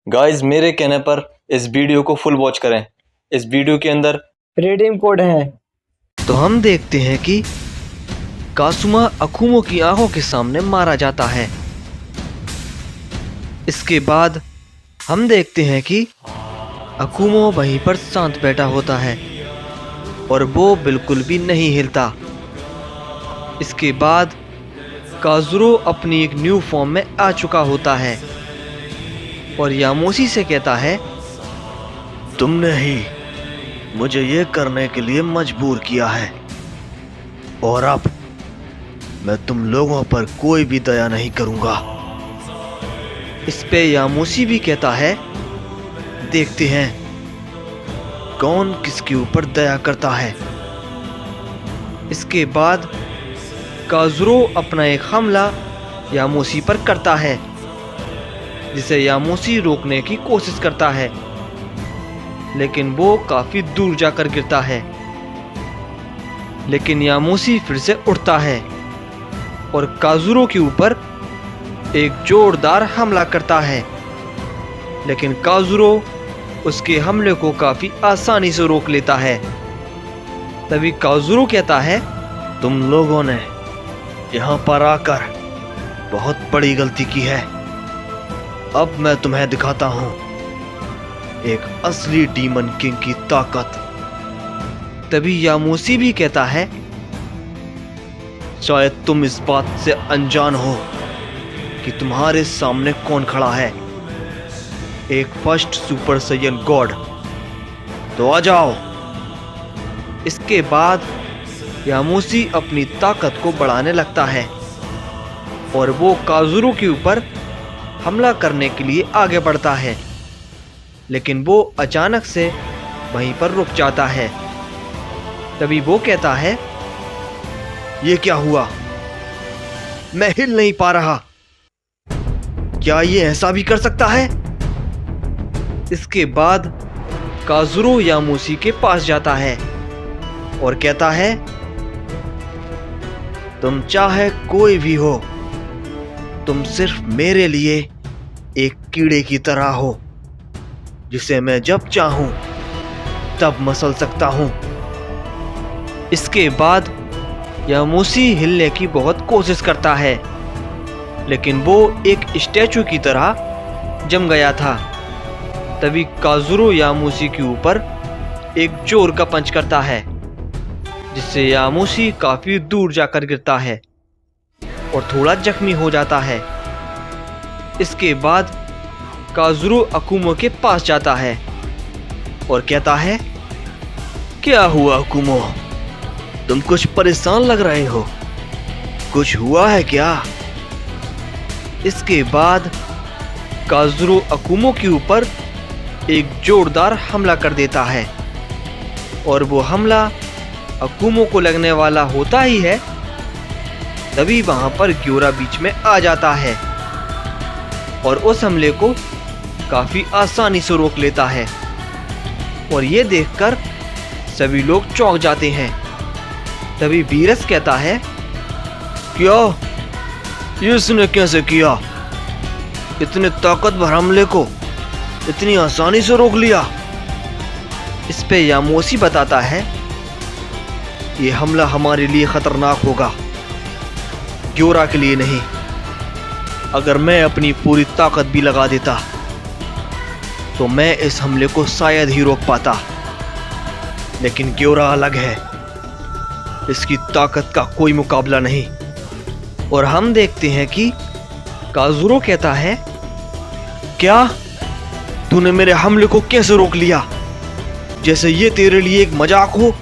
Guys मेरे कहने पर इस वीडियो को फुल वॉच करें। इस वीडियो के अंदर रिडीम कोड है। तो हम देखते हैं कि कासुमा अकुमो की आंखों के सामने मारा जाता है। इसके बाद हम देखते हैं कि अकुमो वहीं पर शांत बैठा होता है और वो बिल्कुल भी नहीं हिलता। इसके बाद काजुरो अपनी एक न्यू फॉर्म में आ चुका होता है और यामोशी से कहता है, तुमने ही मुझे ये करने के लिए मजबूर किया है और अब मैं तुम लोगों पर कोई भी दया नहीं करूंगा। इस पे यामोशी भी कहता है, देखते हैं कौन किसके ऊपर दया करता है। इसके बाद काजुरो अपना एक हमला यामोशी पर करता है जिसे यामोशी रोकने की कोशिश करता है, लेकिन वो काफी दूर जाकर गिरता है। लेकिन यामोशी फिर से उठता है और काजुरो के ऊपर एक जोरदार हमला करता है, लेकिन काजुरो उसके हमले को काफी आसानी से रोक लेता है। तभी काजुरो कहता है, तुम लोगों ने यहाँ पर आकर बहुत बड़ी गलती की है। अब मैं तुम्हें दिखाता हूँ एक असली डीमन किंग की ताकत। तभी यामोशी भी कहता है, शायद तुम इस बात से अनजान हो कि तुम्हारे सामने कौन खड़ा है, एक फर्स्ट सुपर सैयन गॉड। तो आ जाओ। इसके बाद यामोशी अपनी ताकत को बढ़ाने लगता है और वो काजुरो के ऊपर हमला करने के लिए आगे बढ़ता है, लेकिन वो अचानक से वहीं पर रुक जाता है। तभी वो कहता है, ये क्या हुआ? मैं हिल नहीं पा रहा। क्या ये ऐसा भी कर सकता है? इसके बाद काजुरो यामोशी के पास जाता है और कहता है, तुम चाहे कोई भी हो, तुम सिर्फ मेरे लिए एक कीड़े की तरह हो जिसे मैं जब चाहूं तब मसल सकता हूं। इसके बाद यामोशी हिलने की बहुत कोशिश करता है, लेकिन वो एक स्टैचू की तरह जम गया था। तभी काजुरो यामोशी के ऊपर एक जोर का पंच करता है जिससे यामोशी काफी दूर जाकर गिरता है और थोड़ा जख्मी हो जाता है। इसके बाद काजुरो अकुमो के पास जाता है और कहता है, क्या हुआ अकुमो? तुम कुछ परेशान लग रहे हो, कुछ हुआ है क्या? इसके बाद काजुरो अकुमो के ऊपर एक जोरदार हमला कर देता है और वो हमला अकुमो को लगने वाला होता ही है। तभी वहां पर ग्योरा बीच में आ जाता है और उस हमले को काफी आसानी से रोक लेता है और ये देखकर सभी लोग चौंक जाते हैं। तभी वीरस कहता है, क्या ये इसने कैसे किया? इतने ताकतवर हमले को इतनी आसानी से रोक लिया? इस पे यामोशी बताता है, ये हमला हमारे लिए खतरनाक होगा, ग्योरा के लिए नहीं। अगर मैं अपनी पूरी ताकत भी लगा देता तो मैं इस हमले को शायद ही रोक पाता, लेकिन ग्योरा अलग है, इसकी ताकत का कोई मुकाबला नहीं। और हम देखते हैं कि काजुरो कहता है, क्या तूने मेरे हमले को कैसे रोक लिया? जैसे ये तेरे लिए एक मजाक हो।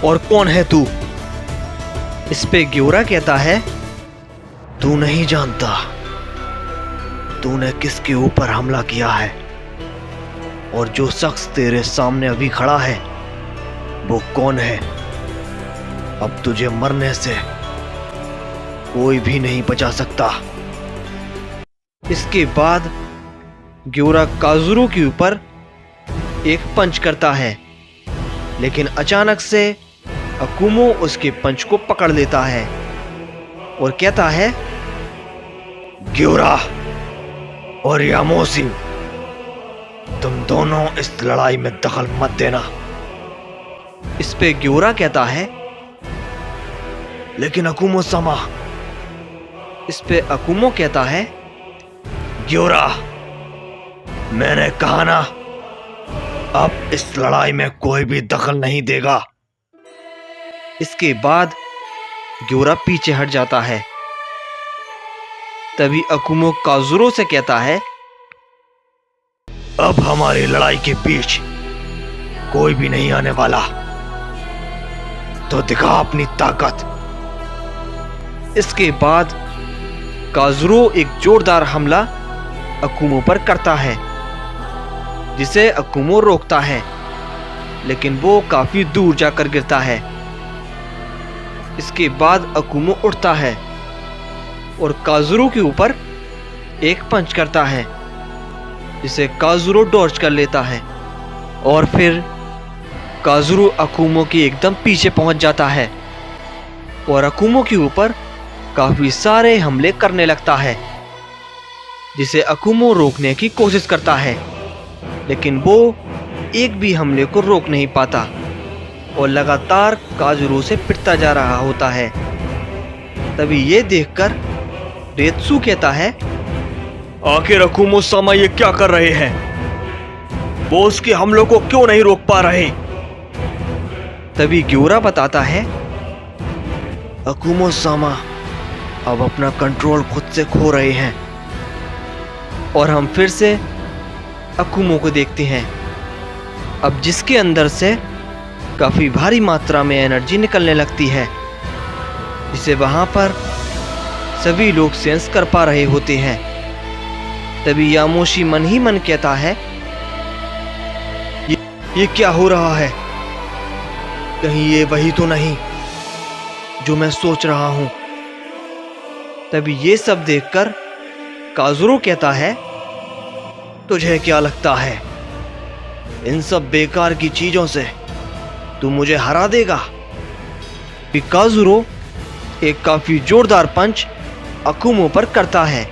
और कौन है तू? इस पे ग्योरा कहता है, तू नहीं जानता तूने किसके ऊपर हमला किया है, और जो शख्स तेरे सामने अभी खड़ा है वो कौन है। अब तुझे मरने से कोई भी नहीं बचा सकता। इसके बाद ग्योरा काजुरो के ऊपर एक पंच करता है, लेकिन अचानक से अकुमो उसके पंच को पकड़ लेता है और कहता है, ग्योरा और यामोशी तुम दोनों इस लड़ाई में दखल मत देना। इस पे ग्योरा कहता है। लेकिन अकुमो सामा। इस पे अकुमो कहता है। ग्योरा, मैंने कहा ना, अब इस लड़ाई में कोई भी दखल नहीं देगा। इसके बाद ग्योरा पीछे हट जाता है। तभी अकुमो काजुरो से कहता है, अब हमारी लड़ाई के बीच कोई भी नहीं आने वाला, तो दिखा अपनी ताकत। इसके बाद काजुरो एक जोरदार हमला अकुमो पर करता है, जिसे अकुमो रोकता है, लेकिन वो काफी दूर जाकर गिरता है। इसके बाद अकुमो उठता है और काजुरो के ऊपर एक पंच करता है, जिसे काजुरो डॉज कर लेता है और फिर काजुरो अकुमो के एकदम पीछे पहुंच जाता है और अकुमो के ऊपर काफी सारे हमले करने लगता है, जिसे अकुमो रोकने की कोशिश करता है, लेकिन वो एक भी हमले को रोक नहीं पाता और लगातार काजुरो से पिटता जा रहा होता है। तभी ये देखकर रेत्सु कहता है, आखिर अकुमो सामा ये क्या कर रहे हैं? वो उसके हमलों को क्यों नहीं रोक पा रहे? तभी ग्योरा बताता है, अकुमो सामा अब अपना कंट्रोल खुद से खो रहे हैं। और हम फिर से अकुमो को देखते हैं, अब जिसके अंदर से काफी भारी मात्रा में एनर्जी निकलने लगती है, जिसे वहां पर सभी लोग सेंस कर पा रहे होते हैं। तभी यामोशी मन ही मन कहता है, ये क्या हो रहा है? कहीं ये वही तो नहीं जो मैं सोच रहा हूं। तभी ये सब देखकर काजुरो कहता है, तुझे क्या लगता है इन सब बेकार की चीजों से तू मुझे हरा देगा? काजुरो एक काफी जोरदार पंच अकुमो पर करता है,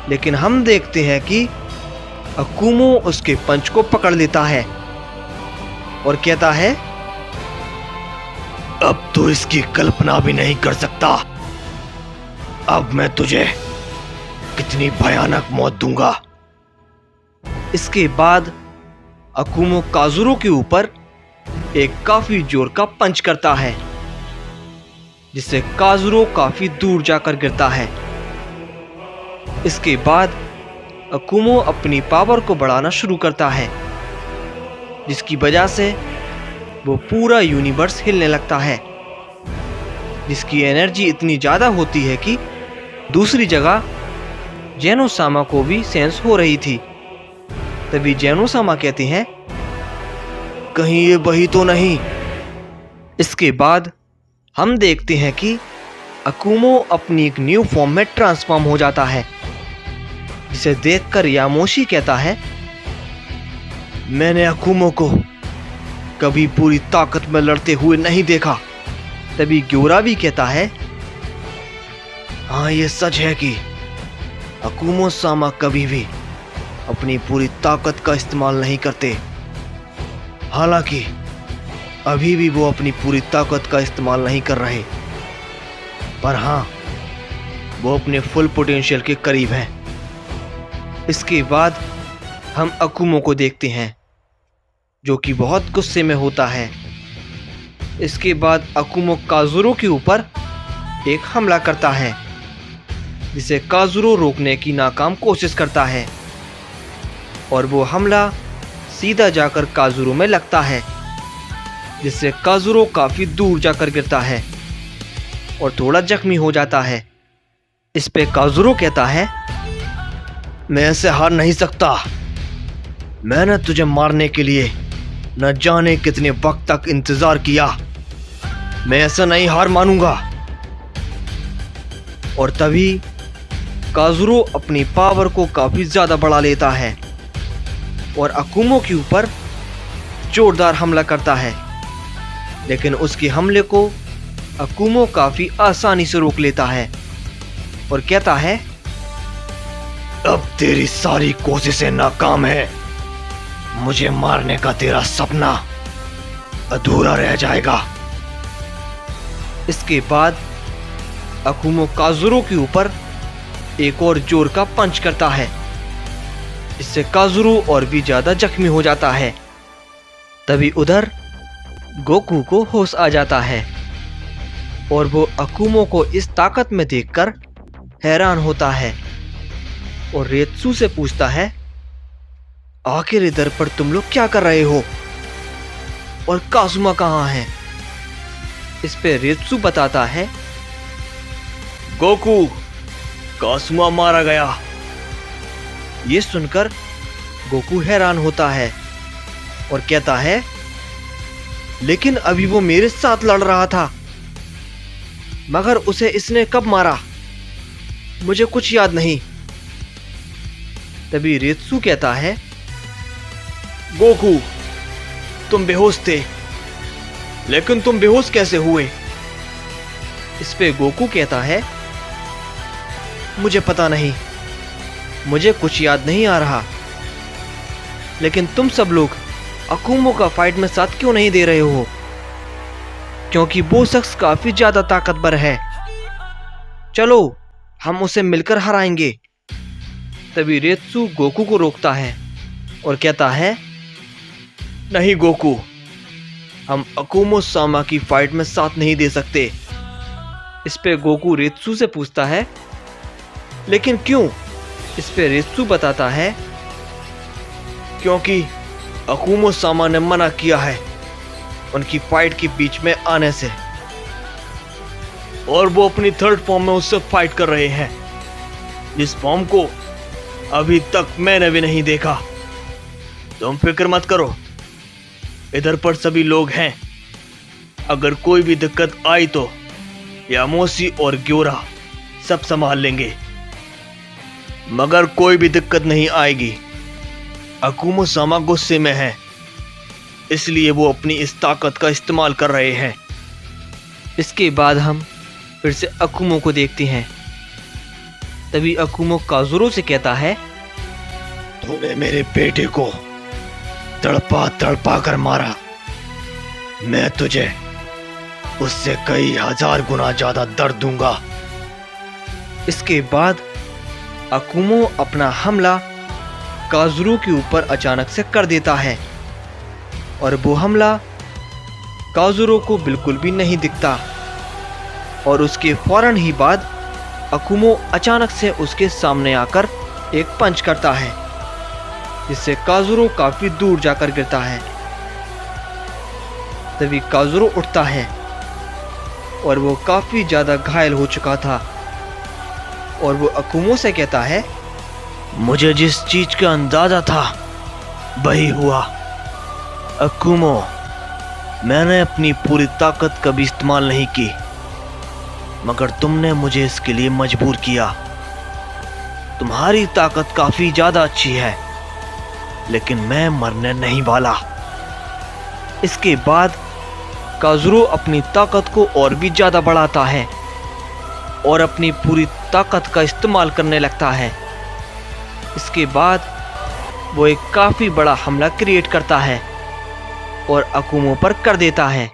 लेकिन हम देखते हैं कि अकुमो उसके पंच को पकड़ लेता है और कहता है, अब तो इसकी कल्पना भी नहीं कर सकता। अब मैं तुझे कितनी भयानक मौत दूंगा। इसके बाद अकुमो काजुरो के ऊपर एक काफी जोर का पंच करता है, जिससे काजुरो काफी दूर जाकर गिरता है। इसके बाद अकुमो अपनी पावर को बढ़ाना शुरू करता है, जिसकी वजह से वो पूरा यूनिवर्स हिलने लगता है, जिसकी एनर्जी इतनी ज्यादा होती है कि दूसरी जगह जेनोसामा को भी सेंस हो रही थी। तभी जेनोसामा कहते हैं, कहीं ये वही तो नहीं। इसके बाद हम देखते हैं कि अकुमो अपनी एक न्यू फॉर्म में ट्रांसफॉर्म हो जाता है, जिसे देखकर यामोशी कहता है, मैंने अकुमो को कभी पूरी ताकत में लड़ते हुए नहीं देखा। तभी ग्योरा भी कहता है, हाँ ये सच है कि अकुमो सामा कभी भी अपनी पूरी ताकत का इस्तेमाल नहीं करते। हालांकि अभी भी वो अपनी पूरी ताकत का इस्तेमाल नहीं कर रहे, पर हाँ वो अपने फुल पोटेंशियल के करीब हैं। इसके बाद हम अकुमो को देखते हैं, जो कि बहुत गुस्से में होता है। इसके बाद अकुमो काजुरो के ऊपर एक हमला करता है, जिसे काजुरो रोकने की नाकाम कोशिश करता है और वो हमला सीधा जाकर काजुरो में लगता है, जिससे काजुरो काफी दूर जाकर गिरता है और थोड़ा जख्मी हो जाता है। इस पे काजुरो कहता है, मैं ऐसे हार नहीं सकता। मैंने तुझे मारने के लिए न जाने कितने वक्त तक इंतजार किया। मैं ऐसा नहीं हार मानूंगा। और तभी काजुरो अपनी पावर को काफी ज्यादा बढ़ा लेता है और अकुमो के ऊपर जोरदार हमला करता है, लेकिन उसके हमले को अकुमो काफी आसानी से रोक लेता है और कहता है, अब तेरी सारी कोशिशें नाकाम है। मुझे मारने का तेरा सपना अधूरा रह जाएगा। इसके बाद अकुमो काजुरो के ऊपर एक और जोर का पंच करता है। इससे काजुरो और भी ज्यादा जख्मी हो जाता है। तभी उधर गोकू को होश आ जाता है और वो अकुमो को इस ताकत में देखकर हैरान होता है और रेत्सु से पूछता है, आखिर इधर पर तुम लोग क्या कर रहे हो और काजुमा कहाँ है? इस पे रेत्सु बताता है, गोकू, काजुमा मारा गया। ये सुनकर गोकू हैरान होता है और कहता है, लेकिन अभी वो मेरे साथ लड़ रहा था, मगर उसे इसने कब मारा? मुझे कुछ याद नहीं। तभी रेत्सु कहता है, गोकू, तुम बेहोश थे, लेकिन तुम बेहोश कैसे हुए? इस पे गोकू कहता है, मुझे पता नहीं, मुझे कुछ याद नहीं आ रहा। लेकिन तुम सब लोग अकुमो का फाइट में साथ क्यों नहीं दे रहे हो? क्योंकि वो शख्स काफी ज्यादा ताकतवर है। चलो हम उसे मिलकर हराएंगे। तभी रेत्सु गोकू को रोकता है और कहता है, नहीं गोकू, हम अकुमो सामा की फाइट में साथ नहीं दे सकते। इस पे गोकू रेत्सु से पूछता है, लेकिन क्यों? इस पे रेत्सु बताता है, क्योंकि अकुमो सामा ने मना किया है उनकी फाइट के बीच में आने से, और वो अपनी थर्ड फॉर्म में उससे फाइट कर रहे हैं, जिस फॉर्म को अभी तक मैंने भी नहीं देखा। तुम फिक्र मत करो, इधर पर सभी लोग हैं। अगर कोई भी दिक्कत आई तो यामोसी और ग्योरा सब संभाल लेंगे, मगर कोई भी दिक्कत नहीं आएगी। अकुमो सामा गुस्से में है, इसलिए वो अपनी इस ताकत का इस्तेमाल कर रहे हैं। इसके बाद हम फिर से अकुमो को देखते हैं। तभी अकुमो काजुरो से कहता है, तूने मेरे बेटे को तड़पा तड़पा कर मारा, मैं तुझे उससे कई हजार गुना ज्यादा दर्द दूंगा। इसके बाद अकुमो अपना हमला काजुरो के ऊपर अचानक से कर देता है और वो हमला काजुरो को बिल्कुल भी नहीं दिखता। और उसके फौरन ही बाद अकुमो अचानक से उसके सामने आकर एक पंच करता है, जिससे काजुरो काफी दूर जाकर गिरता है। तभी काजुरो उठता है और वो काफी ज्यादा घायल हो चुका था और वो अकुमो से कहता है, मुझे जिस चीज का अंदाजा था वही हुआ। अकुमो, मैंने अपनी पूरी ताकत कभी इस्तेमाल नहीं की, मगर तुमने मुझे इसके लिए मजबूर किया। तुम्हारी ताकत काफी ज्यादा अच्छी है, लेकिन मैं मरने नहीं वाला। इसके बाद काजुरो अपनी ताकत को और भी ज्यादा बढ़ाता है और अपनी पूरी ताकत का इस्तेमाल करने लगता है। इसके बाद वो एक काफी बड़ा हमला क्रिएट करता है और अकुमो पर कर देता है,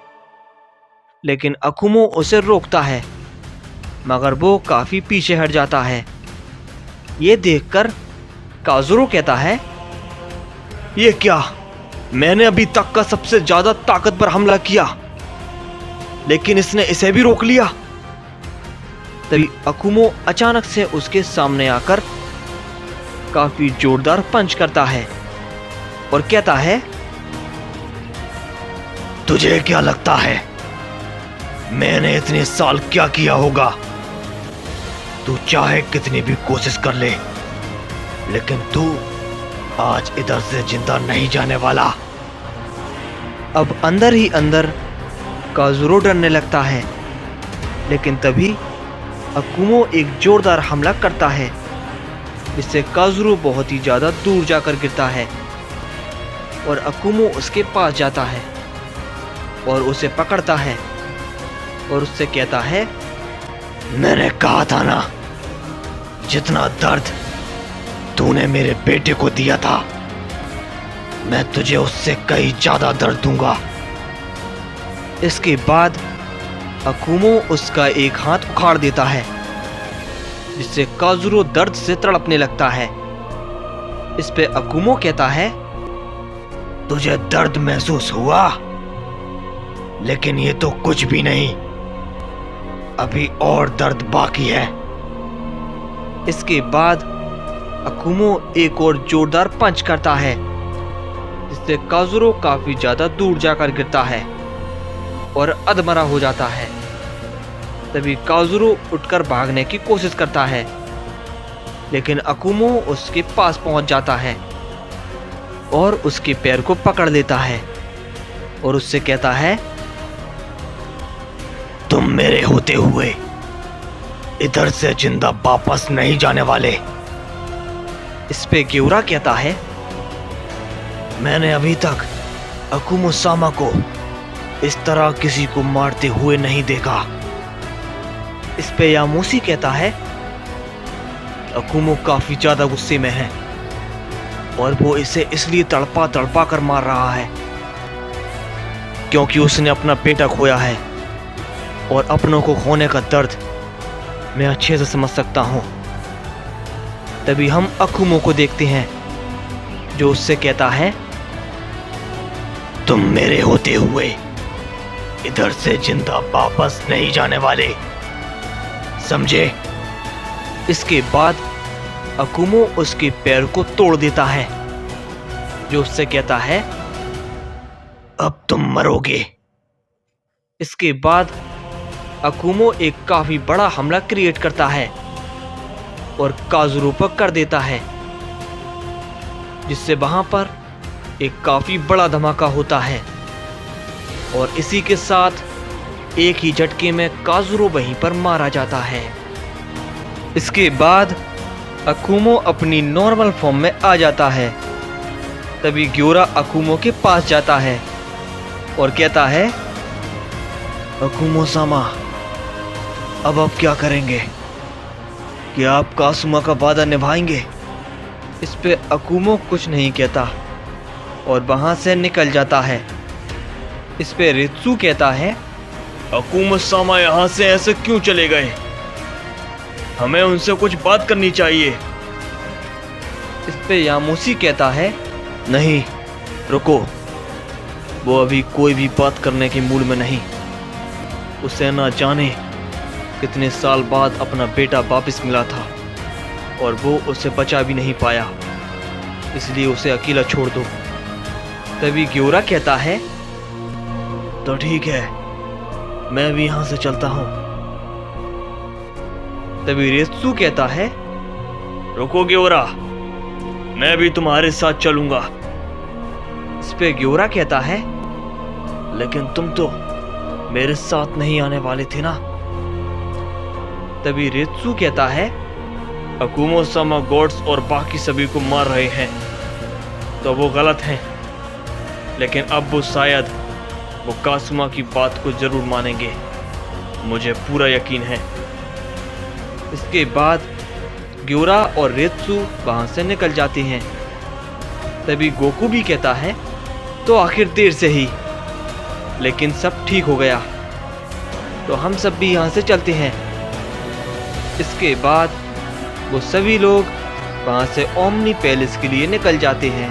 लेकिन अकुमो उसे रोकता है, मगर वो काफी पीछे हट जाता है। ये देखकर काजुरो कहता है, ये क्या? मैंने अभी तक का सबसे ज्यादा ताकतवर हमला किया, लेकिन इसने इसे भी रोक लिया। तभी अकुमो अचानक से उसके सामने आकर काफी जोरदार पंच करता है और कहता है, तुझे क्या लगता है मैंने इतने साल क्या किया होगा? तू चाहे कितनी भी कोशिश कर ले, लेकिन तू आज इधर से जिंदा नहीं जाने वाला। अब अंदर ही अंदर काजुरो डरने लगता है, लेकिन तभी अकुमो एक जोरदार हमला करता है, जिससे काजुरो बहुत ही ज्यादा दूर जाकर गिरता है और अकुमो उसके पास जाता है और उसे पकड़ता है और उससे कहता है, मैंने कहा था ना, जितना दर्द तूने मेरे बेटे को दिया था मैं तुझे उससे कहीं ज्यादा दर्द दूंगा। इसके बाद अकुमो उसका एक हाथ उखाड़ देता है, जिससे काजुरो दर्द से तड़पने लगता है। इस पे अकुमो कहता है, तुझे दर्द महसूस हुआ, लेकिन ये तो कुछ भी नहीं, अभी और दर्द बाकी है। इसके बाद अकुमो एक और जोरदार पंच करता है, जिससे काजुरो काफी ज्यादा दूर जाकर गिरता है और अधमरा हो जाता है। तभी काजुरो उठकर भागने की कोशिश करता है, लेकिन अकुमो उसके पास पहुंच जाता है और उसके पैर को पकड़ लेता है और उससे कहता है, तुम मेरे होते हुए इधर से जिंदा वापस नहीं जाने वाले। इस पे ग्योरा कहता है, मैंने अभी तक अकुमो सामा को इस तरह किसी को मारते हुए नहीं देखा। इस पे यामुसी कहता है, अकुमो काफी ज्यादा गुस्से में है और वो इसे इसलिए तड़पा तड़पा कर मार रहा है क्योंकि उसने अपना बेटा खोया है, और अपनों को खोने का दर्द मैं अच्छे से समझ सकता हूँ। तभी हम अकुमो को देखते हैं, जो उससे कहता है, तुम मेरे होते हुए इधर से जिंदा वापस नहीं जाने वाले, समझे? इसके बाद अकुमो उसके पैर को तोड़ देता है, जो उससे कहता है, अब तुम मरोगे। इसके बाद अकुमो एक काफी बड़ा हमला क्रिएट करता है और काजुरो पर कर देता है, जिससे वहां पर एक काफी बड़ा धमाका होता है और इसी के साथ एक ही झटके में काजुरो वहीं पर मारा जाता है। इसके बाद अकुमो अपनी नॉर्मल फॉर्म में आ जाता है। तभी ग्योरा अकुमो के पास जाता है और कहता है, अकुमो सामा, अब आप क्या करेंगे? क्या आप कासुमा का वादा निभाएंगे? इस पे अकुमो कुछ नहीं कहता और वहां से निकल जाता है। इस पे रित्सु कहता है, अकुमो सामा यहाँ से ऐसे क्यों चले गए? हमें उनसे कुछ बात करनी चाहिए। इस पे यामुसी कहता है, नहीं, रुको, वो अभी कोई भी बात करने के मूड में नहीं। उसे ना जाने कितने साल बाद अपना बेटा वापस मिला था और वो उसे बचा भी नहीं पाया, इसलिए उसे अकेला छोड़ दो। तभी ग्योरा कहता है, तो ठीक है, मैं भी यहाँ से चलता हूँ। तभी रित्सु कहता है, रुको ग्योरा, मैं भी तुम्हारे साथ चलूंगा। इस पे ग्योरा कहता है, लेकिन तुम तो मेरे साथ नहीं आने वाले थे ना। तभी रित्सु कहता है, अकुमो सामा गॉड्स और बाकी सभी को मार रहे हैं तो वो गलत हैं, लेकिन अब वो शायद वो कासुमा की बात को जरूर मानेंगे, मुझे पूरा यकीन है। इसके बाद ग्योरा और रित्सु वहां से निकल जाते हैं। तभी गोकू भी कहता है, तो आखिर देर से ही, लेकिन सब ठीक हो गया, तो हम सब भी यहाँ से चलते हैं। इसके बाद वो सभी लोग वहां से ओमनी पैलेस के लिए निकल जाते हैं।